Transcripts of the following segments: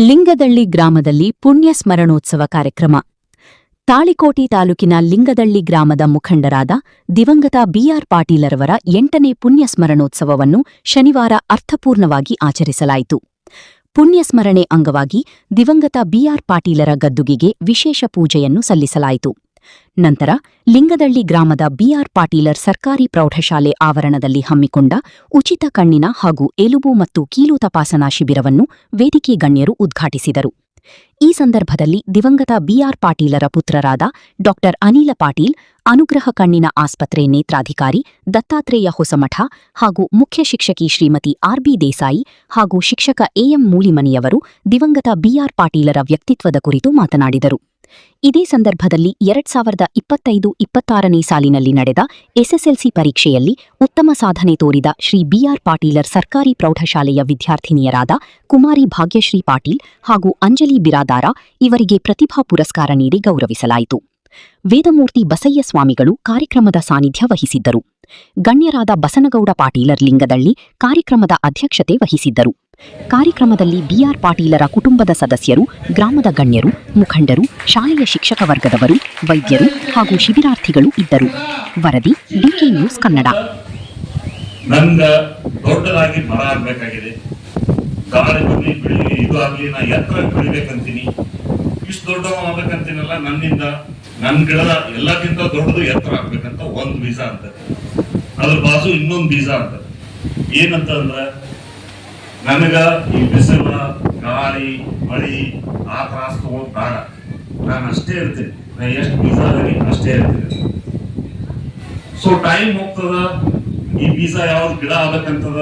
ಲಿಂಗದಳ್ಳಿ ಗ್ರಾಮದಲ್ಲಿ ಪುಣ್ಯ ಸ್ಮರಣೋತ್ಸವ ಕಾರ್ಯಕ್ರಮ. ತಾಳಿಕೋಟಿ ತಾಲೂಕಿನ ಲಿಂಗದಳ್ಳಿ ಗ್ರಾಮದ ಮುಖಂಡರಾದ ದಿವಂಗತ ಬಿಆರ್ ಪಾಟೀಲರವರ 8ನೇ ಪುಣ್ಯ ಸ್ಮರಣೋತ್ಸವವನ್ನು ಶನಿವಾರ ಅರ್ಥಪೂರ್ಣವಾಗಿ ಆಚರಿಸಲಾಯಿತು. ಪುಣ್ಯಸ್ಮರಣೆ ಅಂಗವಾಗಿ ದಿವಂಗತ ಬಿಆರ್ ಪಾಟೀಲರ ಗದ್ದುಗೆಗೆ ವಿಶೇಷ ಪೂಜೆಯನ್ನು ಸಲ್ಲಿಸಲಾಯಿತು. ನಂತರ ಲಿಂಗದಳ್ಳಿ ಗ್ರಾಮದ ಬಿಆರ್ ಪಾಟೀಲರ್ ಸರ್ಕಾರಿ ಪ್ರೌಢಶಾಲೆ ಆವರಣದಲ್ಲಿ ಹಮ್ಮಿಕೊಂಡ ಉಚಿತ ಕಣ್ಣಿನ ಹಾಗೂ ಎಲುಬು ಮತ್ತು ಕೀಲು ತಪಾಸಣಾ ಶಿಬಿರವನ್ನು ವೇದಿಕೆ ಗಣ್ಯರು ಉದ್ಘಾಟಿಸಿದರು. ಈ ಸಂದರ್ಭದಲ್ಲಿ ದಿವಂಗತ ಬಿಆರ್ ಪಾಟೀಲರ ಪುತ್ರರಾದ ಡಾ ಅನಿಲ ಪಾಟೀಲ್, ಅನುಗ್ರಹ ಕಣ್ಣಿನ ಆಸ್ಪತ್ರೆ ನೇತ್ರಾಧಿಕಾರಿ ದತ್ತಾತ್ರೇಯ ಹೊಸಮಠ ಹಾಗೂ ಮುಖ್ಯ ಶಿಕ್ಷಕಿ ಶ್ರೀಮತಿ ಆರ್ಬಿ ದೇಸಾಯಿ ಹಾಗೂ ಶಿಕ್ಷಕ ಎಎಂ ಮೂಲಿಮನಿಯವರು ದಿವಂಗತ ಬಿಆರ್ ಪಾಟೀಲರ ವ್ಯಕ್ತಿತ್ವದ ಕುರಿತು ಮಾತನಾಡಿದರು. ಇದೇ ಸಂದರ್ಭದಲ್ಲಿ 2025-26ನೇ ಸಾಲಿನಲ್ಲಿ ನಡೆದ ಎಸ್ಎಸ್ಎಲ್ಸಿ ಪರೀಕ್ಷೆಯಲ್ಲಿ ಉತ್ತಮ ಸಾಧನೆ ತೋರಿದ ಶ್ರೀ ಬಿಆರ್ ಪಾಟೀಲರ್ ಸರ್ಕಾರಿ ಪ್ರೌಢಶಾಲೆಯ ವಿದ್ಯಾರ್ಥಿನಿಯರಾದ ಕುಮಾರಿ ಭಾಗ್ಯಶ್ರೀ ಪಾಟೀಲ್ ಹಾಗೂ ಅಂಜಲಿ ಬಿರಾದಾರ ಇವರಿಗೆ ಪ್ರತಿಭಾ ಪುರಸ್ಕಾರ ನೀಡಿ ಗೌರವಿಸಲಾಯಿತು. ವೇದಮೂರ್ತಿ ಬಸಯ್ಯ ಸ್ವಾಮಿಗಳು ಕಾರ್ಯಕ್ರಮದ ಸಾನ್ನಿಧ್ಯ ವಹಿಸಿದ್ದರು. ಗಣ್ಯರಾದ ಬಸನಗೌಡ ಪಾಟೀಲರ್ ಲಿಂಗದಳ್ಳಿ ಕಾರ್ಯಕ್ರಮದ ಅಧ್ಯಕ್ಷತೆ ವಹಿಸಿದ್ದರು. ಕಾರ್ಯಕ್ರಮದಲ್ಲಿ ಬಿಆರ್ ಪಾಟೀಲರ ಕುಟುಂಬದ ಸದಸ್ಯರು, ಗ್ರಾಮದ ಗಣ್ಯರು, ಮುಖಂಡರು, ಶಾಲೆಯ ಶಿಕ್ಷಕ ವರ್ಗದವರು, ವೈದ್ಯರು ಹಾಗೂ ಶಿಬಿರಾರ್ಥಿಗಳು ಇದ್ದರು. ವರದಿ ಡಿಕೆ ನ್ಯೂಸ್ ಕನ್ನಡ. ನಂಗ ದೊಡ್ಡದಾಗಿ ಮರ ಆಗ್ಬೇಕಾಗಿದೆ, ಗಾಳಿ ಬರಲಿ ಬೆಳಿ ಇದು ಆಗ್ಲಿ, ನಾ ಎತ್ತರ ಬೆಳಿಬೇಕಂತೀನಿ, ಇಷ್ಟು ದೊಡ್ಡವ ಆಗ್ಬೇಕಂತೀನಲ್ಲ, ನನ್ನ ಗಿಡದ ಎಲ್ಲಕ್ಕಿಂತ ದೊಡ್ಡದು ಎತ್ತರ ಆಗ್ಬೇಕಂತ ಒಂದು ಬೀಜ ಅಂತ, ಅದ್ರ ಬಾಜು ಇನ್ನೊಂದು ಬೀಜ ಅಂತ. ಏನಂತ ಅಂದ್ರ, ನನಗ ಈ ಬಿಸಿಲ ಗಾಳಿ ಮಳಿ ಆ ತ್ರಾಸ ತಗೊಂಡ್ ಬೇಡ, ನಾನು ಅಷ್ಟೇ ಇರ್ತೀನಿ, ನಾ ಎಷ್ಟು ಬೀಜ ಅದೀನಿ ಅಷ್ಟೇ ಇರ್ತೀನಿ. ಸೊ ಟೈಮ್ ಹೋಗ್ತದ, ಈ ಬೀಜ ಯಾವ್ದು ಗಿಡ ಆಗ್ಬೇಕಂತದ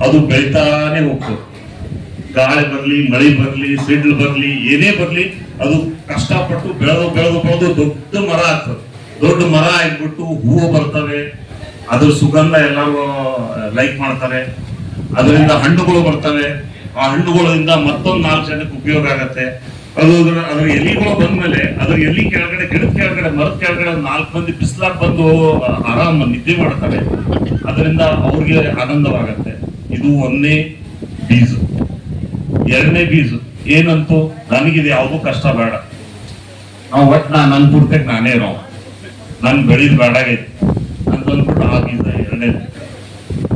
ಅದು ಬೆಳಿತಾನೆ ಹೋಗ್ತದ. ಗಾಳಿ ಬರ್ಲಿ ಮಳಿ ಬರ್ಲಿ ಸಿಡ್ಲು ಬರ್ಲಿ ಏನೇ ಬರ್ಲಿ ಅದು ಕಷ್ಟಪಟ್ಟು ಬೆಳೆದು ದೊಡ್ಡ ಮರ ಆಗ್ತದೆ. ದೊಡ್ಡ ಮರ ಆಗ್ಬಿಟ್ಟು ಹೂವು ಬರ್ತವೆ, ಅದ್ರ ಸುಗಂಧ ಎಲ್ಲರೂ ಲೈಕ್ ಮಾಡ್ತಾರೆ, ಅದರಿಂದ ಹಣ್ಣುಗಳು ಬರ್ತವೆ, ಆ ಹಣ್ಣುಗಳಿಂದ ಮತ್ತೊಂದು 4 ಜನಕ್ಕೆ ಉಪಯೋಗ ಆಗತ್ತೆ. ಅದ್ರ ಎಲಿಗಳು ಬಂದ್ಮೇಲೆ ಅದ್ರ ಎಲಿ ಕೆಳಗಡೆ, ಗಿಡದ ಕೆಳಗಡೆ, ಮರದ ಕೆಳಗಡೆ 4 ಮಂದಿ ಬಿಸಿಲಾಗ ಬಂದು ಆರಾಮ ನಿದ್ದೆ ಮಾಡ್ತಾರೆ, ಅದರಿಂದ ಅವ್ರಿಗೆ ಆನಂದವಾಗತ್ತೆ. ಇದು 1ನೇ ಬೀಜ. 2ನೇ ಬೀಜ ಏನಂತೂ, ನನಗಿದು ಯಾವ್ದು ಕಷ್ಟ ಬೇಡ, ನಾವು ಒಟ್ಟು ನನ್ನ ಪೂರ್ತಕ್ಕೆ ನಾನೇ ಇರೋ, ನನ್ ಬೆಳಿದ್ ಬೇಡಾಗೈತಿ ಅಂತ ಅಂದ್ಬಿಟ್ಟು ಆ ಬೀಜ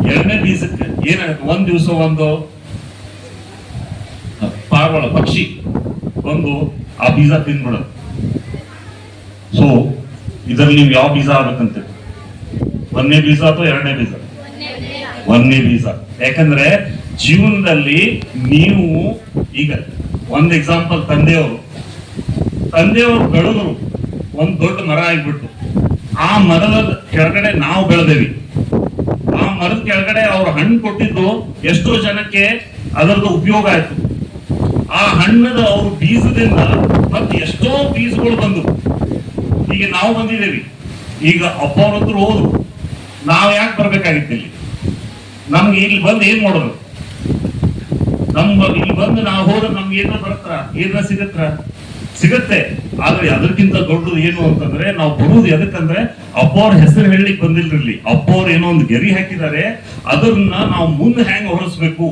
2ನೇ ಬೀಜಕ್ಕೆ ಏನಾಗುತ್ತೆ, ಒಂದ್ ದಿವಸ ಒಂದು ಪಾರಿವಾಳ ಪಕ್ಷಿ ಒಂದು ಆ ಬೀಜ ತಿನ್ಬಿಡೋದು. ಸೊ ಇದ್ರಲ್ಲಿ ನೀವು ಯಾವ ಬೀಜ ಆಗ್ಬೇಕಂತ, 1ನೇ ಬೀಜ ಅಥವಾ 2ನೇ ಬೀಜ? 1ನೇ ಬೀಜ. ಯಾಕಂದ್ರೆ ಜೀವನದಲ್ಲಿ ನೀವು ಈಗ ಒಂದ್ ಎಕ್ಸಾಂಪಲ್, ತಂದೆಯವರು ಬೆಳೆದ್ರು, ಒಂದ್ ದೊಡ್ಡ ಮರ ಆಗ್ಬಿಟ್ಟು, ಆ ಮರದ ಕೆಳಗಡೆ ನಾವು ಬೆಳೆದೇವಿ, ಆ ಮರದ ಕೆಳಗಡೆ ಅವ್ರು ಹಣ್ಣು ಕೊಟ್ಟಿದ್ದು ಎಷ್ಟೋ ಜನಕ್ಕೆ ಅದರದ್ದು ಉಪಯೋಗ ಆಯ್ತು. ಆ ಹಣ್ಣದ ಅವ್ರ ಬೀಜದಿಂದ ಮತ್ತೆ ಎಷ್ಟೋ ಬೀಜಗಳು ಬಂದು ಈಗ ನಾವು ಬಂದಿದ್ದೇವೆ. ಈಗ ಅಪ್ಪವ್ರ ಹತ್ರ ಹೋದ್ರು, ನಾವ್ ಯಾಕೆ ಬರ್ಬೇಕಾಗಿತ್ತು ಇಲ್ಲಿ? ನಮ್ಗೆ ಇಲ್ಲಿ ಬಂದು ಏನ್ ಮಾಡೋದು? ಇಲ್ಲಿ ಬಂದು ನಾವು ಹೋದ್ರೆ ನಮ್ಗೆ ಏನೋ ಬರುತ್ತಾ, ಏನ ಸಿಗತ್ತೆ. ಆದ್ರೆ ಅದಕ್ಕಿಂತ ದೊಡ್ಡದು ಏನು ಅಂತಂದ್ರೆ, ನಾವು ಬರುವುದು ಎದಕ್ಕಂದ್ರೆ ಅಪ್ಪವ್ರ ಹೆಸರು ಹೇಳಲಿಕ್ಕೆ ಬಂದಿಲ್ರಿ. ಅಪ್ಪವ್ರು ಏನೋ ಒಂದು ಗೆರಿ ಹಾಕಿದ್ದಾರೆ, ಅದನ್ನ ನಾವು ಮುಂದೆ ಹೆಂಗ್ ಹೊರಸ್ಬೇಕು.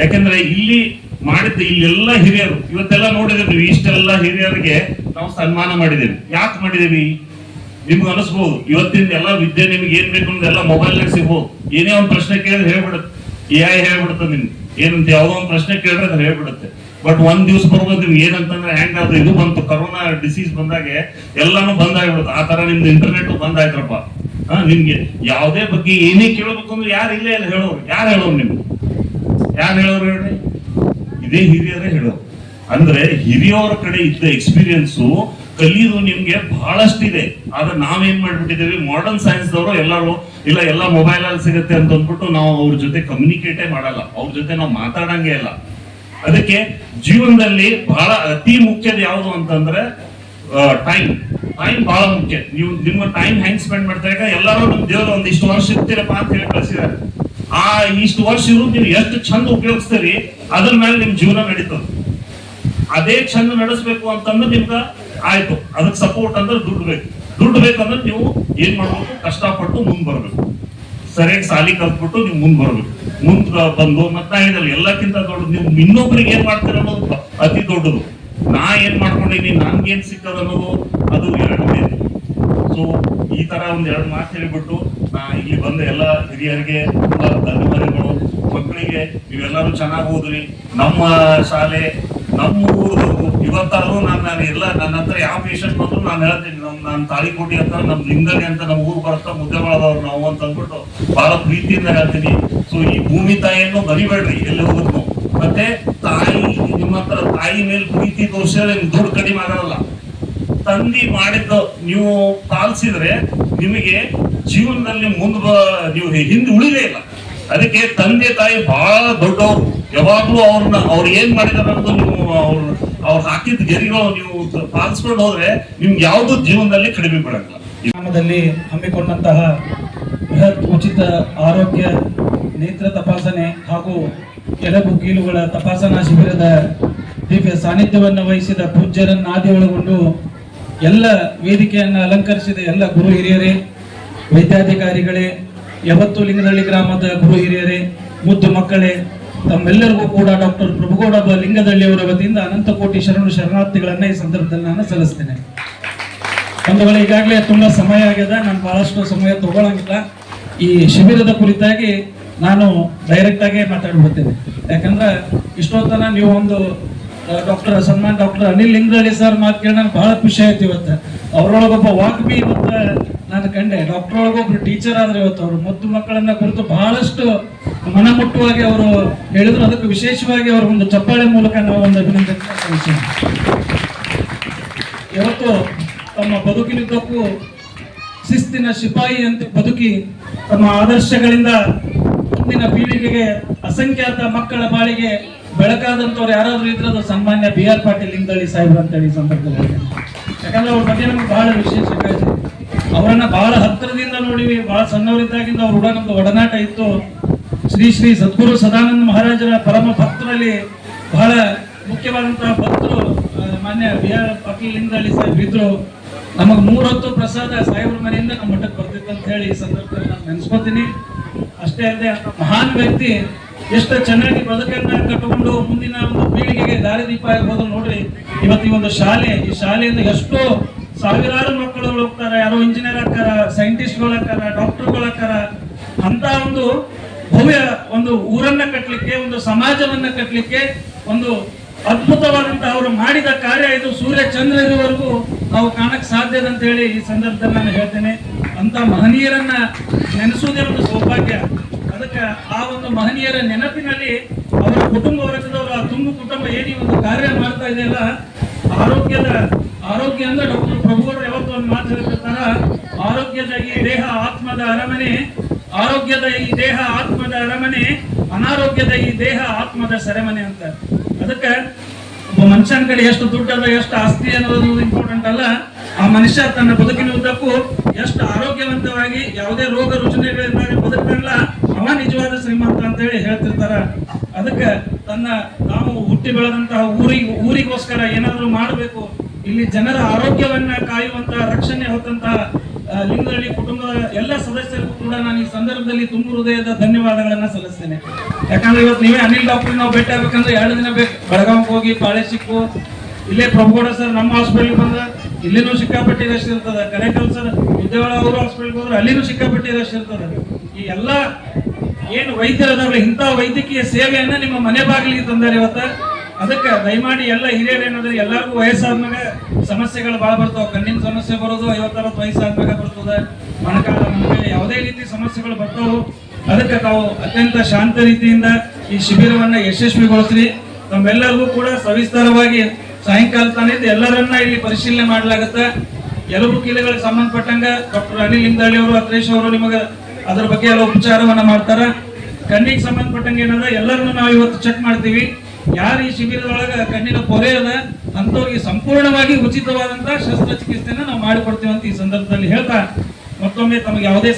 ಯಾಕಂದ್ರೆ ಇಲ್ಲಿ ಮಾಡಿದ್ದೆ, ಇಲ್ಲೆಲ್ಲ ಹಿರಿಯರು ಇವತ್ತೆಲ್ಲ ನೋಡಿದೇವೆ, ಇಷ್ಟೆಲ್ಲ ಹಿರಿಯರಿಗೆ ನಾವು ಸನ್ಮಾನ ಮಾಡಿದ್ದೇವೆ. ಯಾಕೆ ಮಾಡಿದೇವಿ ನಿಮ್ಗೆ ಅನಿಸ್ಬೋದು, ಇವತ್ತಿನ ಎಲ್ಲ ವಿದ್ಯೆ ನಿಮ್ಗೆ ಏನ್ ಬೇಕು ಅಂದ್ರೆ ಎಲ್ಲ ಮೊಬೈಲ್ ನಾಗ ಸಿಗ್ಬೋದು. ಏನೇ ಒಂದು ಪ್ರಶ್ನೆ ಕೇಳಿದ್ರೆ ಹೇಳ್ಬಿಡುತ್ತೆ, AI ಹೇಳ್ಬಿಡುತ್ತೆ ನಿಮ್ಗೆ ಏನಂತ, ಯಾವ್ದೋ ಒಂದು ಪ್ರಶ್ನೆ ಕೇಳಿದ್ರೆ ಅದು ಹೇಳ್ಬಿಡುತ್ತೆ. ಬಟ್ ಒಂದ್ ದಿವ್ಸ ಬರ್ಬೋದು ನಿಮ್ಗೆ ಏನಂತಂದ್ರೆ, ಹೆಂಗಾದ್ರೆ ಇದು ಬಂತು ಕೊರೋನಾ ಡಿಸೀಸ್ ಬಂದಾಗೆ ಎಲ್ಲಾನು ಬಂದಾಗ್ಬಿಡುತ್ತೆ. ಆ ತರ ನಿಮ್ದು ಇಂಟರ್ನೆಟ್ ಬಂದಾಯ್ತ್ರಪ್ಪ. ನಿಮ್ಗೆ ಯಾವುದೇ ಬಗ್ಗೆ ಏನೇ ಕೇಳಬೇಕು ಅಂದ್ರೆ ಯಾರು ಇಲ್ಲೇ ಇಲ್ಲ ಹೇಳೋರು. ಯಾರು ಹೇಳೋರು ನಿಮ್ಗೆ? ಯಾರು ಹೇಳೋರು ಹೇಳ್ರಿ? ಇದೇ ಹಿರಿಯರೇ ಹೇಳೋರು. ಅಂದ್ರೆ ಹಿರಿಯವರ ಕಡೆ ಇದ್ದ ಎಕ್ಸ್ಪೀರಿಯನ್ಸು ಕಲಿಯೋದು ನಿಮ್ಗೆ ಬಹಳಷ್ಟಿದೆ. ಆದ್ರೆ ನಾವೇನ್ ಮಾಡ್ಬಿಟ್ಟಿದ್ದೇವೆ, ಮಾಡರ್ನ್ ಸೈನ್ಸ್ ದವರು ಎಲ್ಲರೂ ಇಲ್ಲ, ಎಲ್ಲ ಮೊಬೈಲ್ ಅಲ್ಲಿ ಸಿಗುತ್ತೆ ಅಂತ ಅಂದ್ಬಿಟ್ಟು ನಾವು ಅವ್ರ ಜೊತೆ ಕಮ್ಯುನಿಕೇಟೇ ಮಾಡಲ್ಲ, ಅವ್ರ ಜೊತೆ ನಾವು ಮಾತಾಡಂಗೆ ಇಲ್ಲ. ಅದಕ್ಕೆ ಜೀವನದಲ್ಲಿ ಬಹಳ ಅತಿ ಮುಖ್ಯದ ಯಾವುದು ಅಂತಂದ್ರೆ ಟೈಮ್ ಬಹಳ ಮುಖ್ಯ. ನೀವು ನಿಮ್ಮ ಟೈಮ್ ಹೆಂಗ್ ಸ್ಪೆಂಡ್ ಮಾಡ್ತಾರೆ, ಎಲ್ಲರೂ ನಮ್ ದೇವರು ಒಂದಿಷ್ಟು ವರ್ಷ ಇರ್ತೀರಪ್ಪ ಅಂತ ಹೇಳಿ ಕಳಿಸಿದ್ದಾರೆ. ಆ ಇಷ್ಟು ವರ್ಷ ಇರೋದು ನೀವು ಎಷ್ಟು ಚಂದ ಉಪಯೋಗಿಸ್ತೀರಿ ಅದ್ರ ಮೇಲೆ ನಿಮ್ ಜೀವನ ನಡೀತದೆ. ಅದೇ ಚಂದ ನಡೆಸ್ಬೇಕು ಅಂತಂದ್ರೆ ನಿಮ್ಗ ಆಯ್ತು, ಅದಕ್ಕೆ ಸಪೋರ್ಟ್ ಅಂದ್ರೆ ದುಡ್ಡು ಬೇಕಂದ್ರೆ ನೀವು ಏನ್ ಮಾಡ್ಬೇಕು, ಕಷ್ಟಪಟ್ಟು ಮುಂದ್ ಬರ್ಬೇಕು. ಸರಿಯಾಗಿ ಸಾಲಿ ಕಲ್ತ್ಬಿಟ್ಟು ನೀವು ಮುಂದ್ ಬರ್ಬೇಕು. ಮುಂದ್ ಬಂದು ಮತ್ತೆ ಎಲ್ಲಕ್ಕಿಂತ ದೊಡ್ಡ ನೀವು ಇನ್ನೊಬ್ರಿಗೆ ಏನ್ ಮಾಡ್ತೀರ ಅನ್ನೋದು ಅತಿ ದೊಡ್ಡದು. ನಾ ಏನ್ ಮಾಡ್ಕೊಂಡಿನಿ, ನನ್ಗೇನ್ ಸಿಕ್ಕದ ಅನ್ನೋದು ಅದು ಎರಡು ಬೇರೆ. ಸೊ ಈ ತರ ಒಂದ್ ಎರಡು ಮಾತು ಹೇಳಿಬಿಟ್ಟು ನಾ ಇಲ್ಲಿ ಬಂದ ಎಲ್ಲ ಹಿರಿಯರಿಗೆ ತುಂಬಾ ಧನ್ಯವಾದಗಳು. ಮಕ್ಕಳಿಗೆ ನೀವೆಲ್ಲರೂ ಚೆನ್ನಾಗಿ ಓದ್ರಿ. ನಮ್ಮ ಶಾಲೆ ನಮ್ಮ ಊರದವರು ಇವತ್ತಾದ್ರೂ ನಾನು ಎಲ್ಲ ನನ್ನ ಹತ್ರ ಯಾವ ಪೇಷಂಟ್ ಬಂದ್ರು ನಾನು ಹೇಳ್ತೀನಿ, ನಾನು ತಾಳಿಕೋಟಿ ಅಂತ ನಮ್ ಲಿಂಗಡಿ ಅಂತ ನಮ್ಮ ಊರು ಬರುತ್ತಾ ಮುದ್ದೆಮಾಳದವ್ರು ನಾವು ಅಂತ ಅಂದ್ಬಿಟ್ಟು ಬಹಳ ಪ್ರೀತಿಯಿಂದ ಹೇಳ್ತೀನಿ. ಸೊ ಈ ಭೂಮಿ ತಾಯಿಯನ್ನು ಬರಿಬೇಡ್ರಿ ಎಲ್ಲಿ ಹೋದ್ರು. ಮತ್ತೆ ತಾಯಿ ನಿಮ್ಮ ಹತ್ರ ತಾಯಿ ಮೇಲೆ ಪ್ರೀತಿ ತೋರಿಸಿದ್ರೆ ದುಡ್ಡು ಕಡಿಮೆ ಆಗಲ್ಲ. ತಂದಿ ಮಾಡಿದ್ದು ನೀವು ಪಾಲಿಸಿದ್ರೆ ನಿಮಗೆ ಜೀವನದಲ್ಲಿ ನೀವು ಹಿಂದೆ ಉಳಿಲೇ ಇಲ್ಲ. ಅದಕ್ಕೆ ತಂದೆ ತಾಯಿ ಬಹಳ ದೊಡ್ಡವರು. ಯಾವಾಗ್ಲೂ ಅವ್ರು ಏನ್ ಮಾಡಿದಾರೆ ಅನ್ನೋದು ನೀವು ಅವ್ರು ಹಾಕಿದ ಗೆರಿಗಳು ನೀವು ಪಾಲಿಸ್ಕೊಂಡು ಹೋದ್ರೆ ನಿಮ್ಗೆ ಯಾವ್ದು ಜೀವನದಲ್ಲಿ ಕಡಿಮೆ ಬಿಡಂಗಿಲ್ಲ. ಗ್ರಾಮದಲ್ಲಿ ಹಮ್ಮಿಕೊಂಡಂತಹ ಬೃಹತ್ ಉಚಿತ ಆರೋಗ್ಯ ನೇತ್ರ ತಪಾಸಣೆ ಹಾಗೂ ಎಲುಬು ಕೀಲುಗಳ ತಪಾಸಣಾ ಶಿಬಿರದ ದಿವ್ಯ ಸಾನ್ನಿಧ್ಯವನ್ನು ವಹಿಸಿದ ಪೂಜ್ಯರನ್ನು ಆದಿ ಒಳಗೊಂಡು ಎಲ್ಲ ವೇದಿಕೆಯನ್ನು ಅಲಂಕರಿಸಿದ ಎಲ್ಲ ಗುರು ಹಿರಿಯರೇ, ವೈದ್ಯಾಧಿಕಾರಿಗಳೇ, ಯಾವತ್ತು ಲಿಂಗದಳ್ಳಿ ಗ್ರಾಮದ ಗುರು ಹಿರಿಯರೇ, ಮುದ್ದು ಮಕ್ಕಳೇ, ತಮ್ಮೆಲ್ಲರಿಗೂ ಕೂಡ ಡಾಕ್ಟರ್ ಪ್ರಭುಗೌಡ ಲಿಂಗದಳ್ಳಿ ಅವರ ವತಿಯಿಂದ ಅನಂತ ಕೋಟಿ ಶರಣಾರ್ಥಿಗಳನ್ನ ಈ ಸಂದರ್ಭದಲ್ಲಿ ನಾನು ಸಲ್ಲಿಸ್ತೇನೆ. ಬಂಧುಗಳೇ, ಈಗಾಗಲೇ ತುಂಬಾ ಸಮಯ ಆಗಿದೆ, ನಾನು ಬಹಳಷ್ಟು ಸಮಯ ತಗೊಳ್ಳಂಗಿಲ್ಲ. ಈ ಶಿಬಿರದ ಕುರಿತಾಗಿ ನಾನು ಡೈರೆಕ್ಟ್ ಆಗಿ ಮಾತಾಡ್ಬಿಡ್ತೇನೆ. ಯಾಕಂದ್ರೆ ಇಷ್ಟೊತ್ತನ ನೀವು ಒಂದು ಸನ್ಮಾನ್ ಡಾಕ್ಟರ್ ಅನಿಲ್ ಲಿಂಗದಳ್ಳಿ ಸರ್ ಮಾತು ಕೇಳಿ ನನಗೆ ಬಹಳ ಖುಷಿ ಆಯ್ತು. ಇವತ್ತು ಅವರೊಳಗೊಬ್ಬ ವಾಗ್ಮಿ ಇವತ್ತು ನಾನು ಕಂಡೆ. ಡಾಕ್ಟರ್ ಒಳಗೊಬ್ರು ಟೀಚರ್ ಆದ್ರೆ ಇವತ್ತು ಅವರು ಮುದ್ದು ಮಕ್ಕಳನ್ನ ಕುರಿತು ಬಹಳಷ್ಟು ಮನಮುಟ್ಟುವಾಗಿ ಅವರು ಹೇಳಿದ್ರು. ಅದಕ್ಕೆ ವಿಶೇಷವಾಗಿ ಅವರ ಒಂದು ಚಪ್ಪಾಳೆ ಮೂಲಕ ನಾವು ಒಂದು ಅಭಿನಂದನೆ ಸಲ್ಲಿಸೋಣ. ಇವತ್ತು ತಮ್ಮ ಬದುಕಿನುದ್ದಕ್ಕೂ ಶಿಸ್ತಿನ ಸಿಪಾಯಿ ಅಂತ ಬದುಕಿ ತಮ್ಮ ಆದರ್ಶಗಳಿಂದ ಮುಂದಿನ ಪೀಳಿಗೆಗೆ ಅಸಂಖ್ಯಾತ ಮಕ್ಕಳ ಬಾಳಿಗೆ ಬೆಳಕಾದಂತವ್ರು ಯಾರಾದ್ರೂ ಇದ್ರೆ ಅದು ಸನ್ಮಾನ್ಯ BR ಪಾಟೀಲ್ ಲಿಂಗದಳ್ಳಿ ಸಾಹೇಬ್ರು ಅಂತೇಳಿ ಸಂದರ್ಭದಲ್ಲಿ. ಯಾಕಂದ್ರೆ ಅವ್ರ ಬಗ್ಗೆ ನಮ್ಗೆ ಬಹಳ ವಿಶೇಷ ಕಾಳಜಿ. ಅವರನ್ನ ಬಹಳ ಹತ್ತಿರದಿಂದ ನೋಡಿವಿ. ಬಹಳ ಸಣ್ಣವರಿದ್ದಾಗಿಂದ ಅವ್ರ ನಮ್ದು ಒಡನಾಟ ಇತ್ತು. ಶ್ರೀ ಶ್ರೀ ಸದ್ಗುರು ಸದಾನಂದ ಮಹಾರಾಜರ ಪರಮ ಭಕ್ತರಲ್ಲಿ ಬಹಳ ಮುಖ್ಯವಾದಂತಹ ಭಕ್ತರು ಮಾನ್ಯ BR ಪಾಟೀಲ್ ಲಿಂಗದಳ್ಳಿ ಸಾಹೇಬ್ರು ಇದ್ರು. ನಮಗ್ 3 ಹೊತ್ತು ಪ್ರಸಾದ ಸಾಹೇಬ್ರ ಮನೆಯಿಂದ ನಮ್ಮ ಮಠಕ್ಕೆ ಬರ್ತಿತ್ತು ಅಂತ ಹೇಳಿ ಈ ಸಂದರ್ಭದಲ್ಲಿ ನಾನು ನೆನೆಸ್ಕೊತೀನಿ. ಅಷ್ಟೇ ಅಲ್ಲದೆ ಮಹಾನ್ ವ್ಯಕ್ತಿ ಎಷ್ಟು ಚೆನ್ನಾಗಿ ಬದುಕನ್ನ ಕಟ್ಟಿಕೊಂಡು ಮುಂದಿನ ಒಂದು ಪೀಳಿಗೆಗೆ ದಾರಿದೀಪ ಆಗಿರೋದು ನೋಡ್ರಿ. ಇವತ್ತು ಈ ಒಂದು ಶಾಲೆ, ಈ ಶಾಲೆಯಿಂದ ಎಷ್ಟೋ ಸಾವಿರಾರು ಮಕ್ಕಳು ಹೋಗ್ತಾರ. ಯಾರೋ ಇಂಜಿನಿಯರ್ ಹಾಕಾರ, ಸೈಂಟಿಸ್ಟ್ಗಳು ಹಾಕಾರ, ಡಾಕ್ಟರ್ಗಳು ಹಾಕಾರ. ಅಂತ ಒಂದು ಭವ್ಯ ಒಂದು ಊರನ್ನ ಕಟ್ಟಲಿಕ್ಕೆ, ಒಂದು ಸಮಾಜವನ್ನ ಕಟ್ಟಲಿಕ್ಕೆ ಒಂದು ಅದ್ಭುತವಾದಂತಹ ಅವರು ಮಾಡಿದ ಕಾರ್ಯ ಇದು ಸೂರ್ಯ ಚಂದ್ರ ಇರುವವರೆಗೂ ನಾವು ಕಾಣಕ್ ಸಾಧ್ಯ ಅಂತ ಹೇಳಿ ಈ ಸಂದರ್ಭದಲ್ಲಿ ನಾನು ಹೇಳ್ತೇನೆ. ಅಂತ ಮಹನೀಯರನ್ನ ನೆನೆಸುವುದೇ ಒಂದು ಸೌಭಾಗ್ಯ. ಅದಕ್ಕೆ ಆ ಒಂದು ಮಹನೀಯರ ನೆನಪಿನಲ್ಲಿ ಅವರ ಕುಟುಂಬ ವರ್ಗದವರು, ಆ ತುಂಬು ಕುಟುಂಬ ಏನಿ ಒಂದು ಕಾರ್ಯ ಮಾಡ್ತಾ ಇದೆಯಲ್ಲ, ಆರೋಗ್ಯ ಅಂದ್ರೆ ಡಾಕ್ಟರ್ ಪ್ರಭುಗೌಡರು ಯಾವತ್ತೂ ಒಂದು ಮಾತು ಹೇಳ್ತಿರ್ತಾರ, ಆರೋಗ್ಯದ ಈ ದೇಹ ಆತ್ಮದ ಅರಮನೆ, ಆರೋಗ್ಯದ ಈ ದೇಹ ಆತ್ಮದ ಅರಮನೆ, ಅನಾರೋಗ್ಯದ ಈ ದೇಹ ಆತ್ಮದ ಸೆರೆಮನೆ ಅಂತ. ಅದಕ್ಕೆ ಒಬ್ಬ ಮನುಷ್ಯನ ಕಡೆ ಎಷ್ಟು ದುಡ್ಡದ, ಎಷ್ಟು ಆಸ್ತಿ ಅನ್ನೋದು ಇಂಪಾರ್ಟೆಂಟ್ ಅಲ್ಲ. ಆ ಮನುಷ್ಯ ತನ್ನ ಬದುಕಿನ ಉದ್ದಕ್ಕೂ ಎಷ್ಟು ಆರೋಗ್ಯವಂತವಾಗಿ ಯಾವುದೇ ರೋಗ ರುಜಿನಗಳಿಂದ ಬದುಕಲ್ಲ, ಅವ ನಿಜವಾದ ಶ್ರೀಮಂತ ಅಂತ ಹೇಳಿ ಹೇಳ್ತಿರ್ತಾರ. ಅದಕ್ಕೆ ನಾವು ಹುಟ್ಟಿ ಬೆಳೆದಂತಹ ಊರಿಗೋಸ್ಕರ ಏನಾದ್ರು ಮಾಡಬೇಕು, ಇಲ್ಲಿ ಜನರ ಆರೋಗ್ಯವನ್ನ ಕಾಯುವಂತಹ ರಕ್ಷಣೆ ಹೊತ್ತಂತಹ ಲಿಂಗದಳ್ಳಿ ಕುಟುಂಬದ ಎಲ್ಲ ಸದಸ್ಯರಿಗೂ ಕೂಡ ನಾನು ಈ ಸಂದರ್ಭದಲ್ಲಿ ತುಂಬ ಹೃದಯದ ಧನ್ಯವಾದಗಳನ್ನ ಸಲ್ಲಿಸ್ತೇನೆ. ಯಾಕಂದ್ರೆ ಇವತ್ತು ನೀವೇ ಅನಿಲ್ ಡಾಕ್ಟರ್ ನಾವು ಭೇಟಿ ಆಗ್ಬೇಕಂದ್ರೆ 2 ದಿನ ಬೇಕು. ಬೆಳಗಾವಿಗೆ ಹೋಗಿ ಪಾಳೆ ಸಿಕ್ಕು, ಇಲ್ಲೇ ಪ್ರಭುಗೌಡ ಸರ್ ನಮ್ಮ ಹಾಸ್ಪಿಟಲ್ ಬಂದ ಇಲ್ಲಿನೂ ಸಿಕ್ಕಾಪಟ್ಟಿ ರಶ್ ಇರ್ತದೆ. ಕರೆಕಲ್ ಸರ್ ಉದ್ಯೋಗ ಅವರು ಹಾಸ್ಪಿಟಲ್ ಹೋದ್ರೆ ಅಲ್ಲಿನೂ ಸಿಕ್ಕಾಪಟ್ಟಿ ರಶ್ ಇರ್ತದೆ. ಈ ಎಲ್ಲ ಏನು ವೈದ್ಯರದಾಗಲಿ ಇಂಥ ವೈದ್ಯಕೀಯ ಸೇವೆಯನ್ನ ನಿಮ್ಮ ಮನೆ ಬಾಗಿಲಿಗೆ ತಂದಾರೆ ಇವತ್ತ. ಅದಕ್ಕೆ ದಯಮಾಡಿ ಎಲ್ಲ ಹಿರಿಯರು ಏನಾದ್ರೆ ಎಲ್ಲರಿಗೂ ವಯಸ್ಸಾದ್ಮೇಲೆ ಸಮಸ್ಯೆಗಳು ಭಾಳ ಬರ್ತಾವ. ಕಣ್ಣಿನ ಸಮಸ್ಯೆ ಬರೋದು 50-60 ವಯಸ್ಸಾದ್ಮೇಲೆ ಬರ್ತದೆ. ಮೊಣಕಾಲ ಯಾವುದೇ ರೀತಿ ಸಮಸ್ಯೆಗಳು ಬರ್ತಾವು. ಅದಕ್ಕೆ ತಾವು ಅತ್ಯಂತ ಶಾಂತ ರೀತಿಯಿಂದ ಈ ಶಿಬಿರವನ್ನ ಯಶಸ್ವಿಗೊಳಿಸ್ರಿ. ನಮ್ಮೆಲ್ಲರಿಗೂ ಕೂಡ ಸವಿಸ್ತಾರವಾಗಿ ಸಾಯಂಕಾಲ ತಾನಿದ್ದು ಎಲ್ಲರನ್ನ ಇಲ್ಲಿ ಪರಿಶೀಲನೆ ಮಾಡಲಾಗುತ್ತೆ. ಎಲುಬು ಕೀಲುಗಳಿಗೆ ಸಂಬಂಧಪಟ್ಟಂಗ ಡಾಕ್ಟರ್ ಅನಿಲ್ ಲಿಂಗದಳ್ಳಿ ಅವರು, ಅತ್ರೇಶ್ ಅವರು ನಿಮಗೆ ಅದರ ಬಗ್ಗೆ ಎಲ್ಲ ಉಪಚಾರವನ್ನ ಮಾಡ್ತಾರ. ಕಣ್ಣಿಗೆ ಸಂಬಂಧಪಟ್ಟಂಗೆ ಏನದ ಎಲ್ಲರನ್ನು ನಾವು ಇವತ್ತು ಚೆಕ್ ಮಾಡ್ತೀವಿ. ಯಾರು ಈ ಶಿಬಿರದೊಳಗ ಕಣ್ಣಿನ ಪೊರೆ ಅದ ಅಂತವ್ರಿಗೆ ಸಂಪೂರ್ಣವಾಗಿ ಉಚಿತವಾದಂತಹ ಶಸ್ತ್ರಚಿಕಿತ್ಸೆನ ನಾವು ಮಾಡಿಕೊಡ್ತೀವಿ ಅಂತ ಈ ಸಂದರ್ಭದಲ್ಲಿ ಹೇಳ್ತಾ ಮತ್ತೊಮ್ಮೆ ತಮಗೆ ಯಾವುದೇ